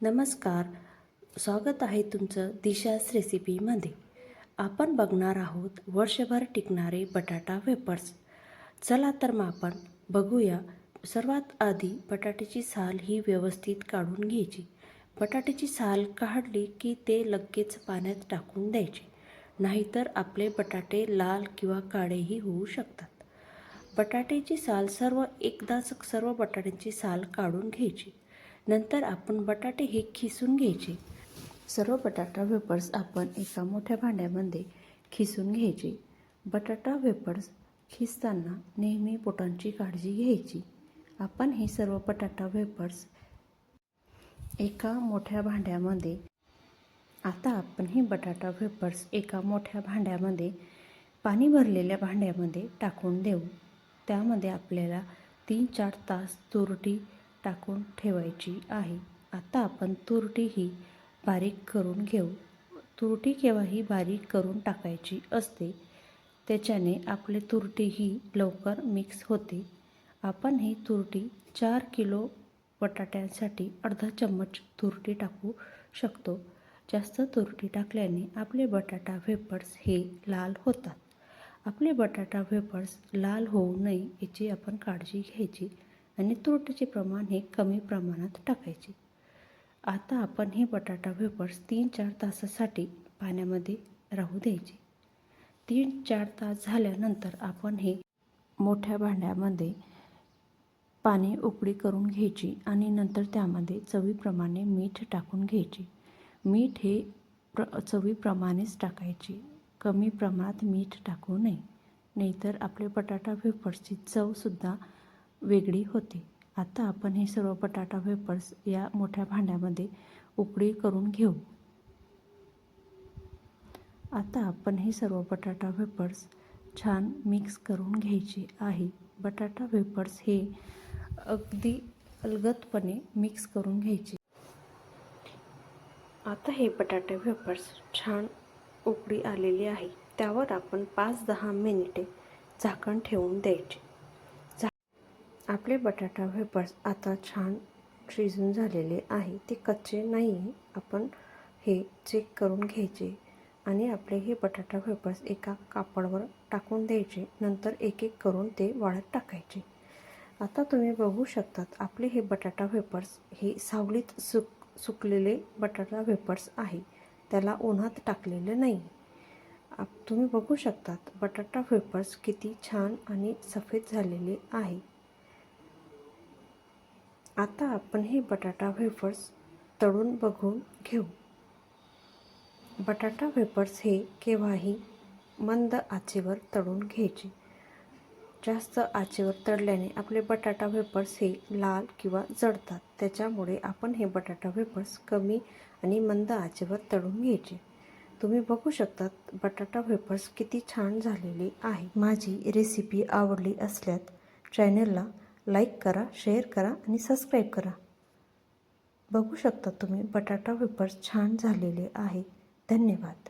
नमस्कार, स्वागत आहे तुमचं दिशास रेसिपीमध्ये. आपण बघणार आहोत वर्षभर टिकणारे बटाटा वेफर्स. चला तर मग आपण बघूया. सर्वात आधी बटाट्याची साल ही व्यवस्थित काढून घ्यायची. बटाट्याची साल काढली की ते लगेच पाण्यात टाकून द्यायचे, नाहीतर आपले बटाटे लाल किंवा काळेही होऊ शकतात. बटाट्याची साल एकदाच सर्व बटाट्यांची साल काढून घ्यायची. नंतर आपण बटाटे हे खिसून घ्यायचे. सर्व बटाटा वेफर्स आपण एका मोठ्या भांड्यामध्ये खिसून घ्यायचे. बटाटा वेफर्स खिसताना नेहमी बोटांची काळजी घ्यायची. आपण हे सर्व बटाटा वेफर्स एका मोठ्या भांड्यामध्ये आता आपण हे बटाटा वेफर्स एका मोठ्या भांड्यामध्ये पाणी भरलेल्या भांड्यामध्ये टाकून देऊ. त्यामध्ये आपल्याला 3-4 तास तुरटी टाकून ठेवायची आहे. आता आपण तुरटी ही बारीक करून घेऊ. तुरटी केव्हाही बारीक करून टाकायची असते, त्याच्याने आपली तुरटी ही लवकर मिक्स होते. आपण ही तुरटी 4 किलो बटाट्यांसाठी अर्धा चम्मच तुरटी टाकू शकतो. जास्त तुरटी टाकल्याने आपले बटाटा वेफर्स हे लाल होतात. आपले बटाटा वेफर्स लाल होऊ नये याची आपण काळजी घ्यायची आणि तुरटीचे प्रमाण हे कमी प्रमाणात टाकायचे. आता आपण हे बटाटा वेफर्स 3-4 तासासाठी पाण्यामध्ये राहू द्यायचे. 3-4 तास झाल्यानंतर आपण हे मोठ्या भांड्यामध्ये पाणी उकळी करून घ्यायची आणि नंतर त्यामध्ये चवीप्रमाणे मीठ टाकून घ्यायचे. मीठ हे चवीप्रमाणेच टाकायचे. कमी प्रमाणात मीठ टाकू नये, नाहीतर आपले बटाटा वेफर्सची चवसुद्धा वेगळी होते. आता आपण हे सर्व बटाटा वेफर्स या मोठ्या भांड्यामध्ये उकळी करून घेऊ. आता आपण हे सर्व बटाटा वेफर्स छान मिक्स करून घ्यायचे आहे. बटाटा वेफर्स हे अगदी अलगदपणे मिक्स करून घ्यायचे. आता हे बटाटे वेफर्स छान उकळी आलेली आहे. त्यावर आपण 5-10 मिनिटे झाकण ठेवून द्यायचे. आपले बटाटा वेफर्स आता छान शिजून झालेले आहे. ते कच्चे नाही आहे. आपण हे चेक करून घ्यायचे आणि आपले हे बटाटा वेफर्स एका कापडावर टाकून द्यायचे. नंतर एक एक करून ते वाळत टाकायचे. आता तुम्ही बघू शकतात आपले हे बटाटा वेफर्स हे सावलीत सुकलेले बटाटा वेफर्स आहे. त्याला उन्हात टाकलेले नाही. तुम्ही बघू शकतात बटाटा वेफर्स किती छान आणि सफेद झालेले आहे. आता आपण हे बटाटा वेफर्स तळून बघून घेऊ. बटाटा वेफर्स हे केव्हाही मंद आचेवर तळून घ्यायचे. जास्त आचेवर तळल्याने आपले बटाटा वेफर्स हे लाल किंवा जळतात. त्याच्यामुळे आपण हे बटाटा वेफर्स कमी आणि मंद आचेवर तळून घ्यायचे. तुम्ही बघू शकतात बटाटा वेफर्स किती छान झालेले आहे. माझी रेसिपी आवडली असल्यास चॅनलला लाईक करा, शेअर करा आणि सबस्क्राईब करा. बघू शकता तुम्ही बटाटा वेफर्स छान झालेले आहे. धन्यवाद.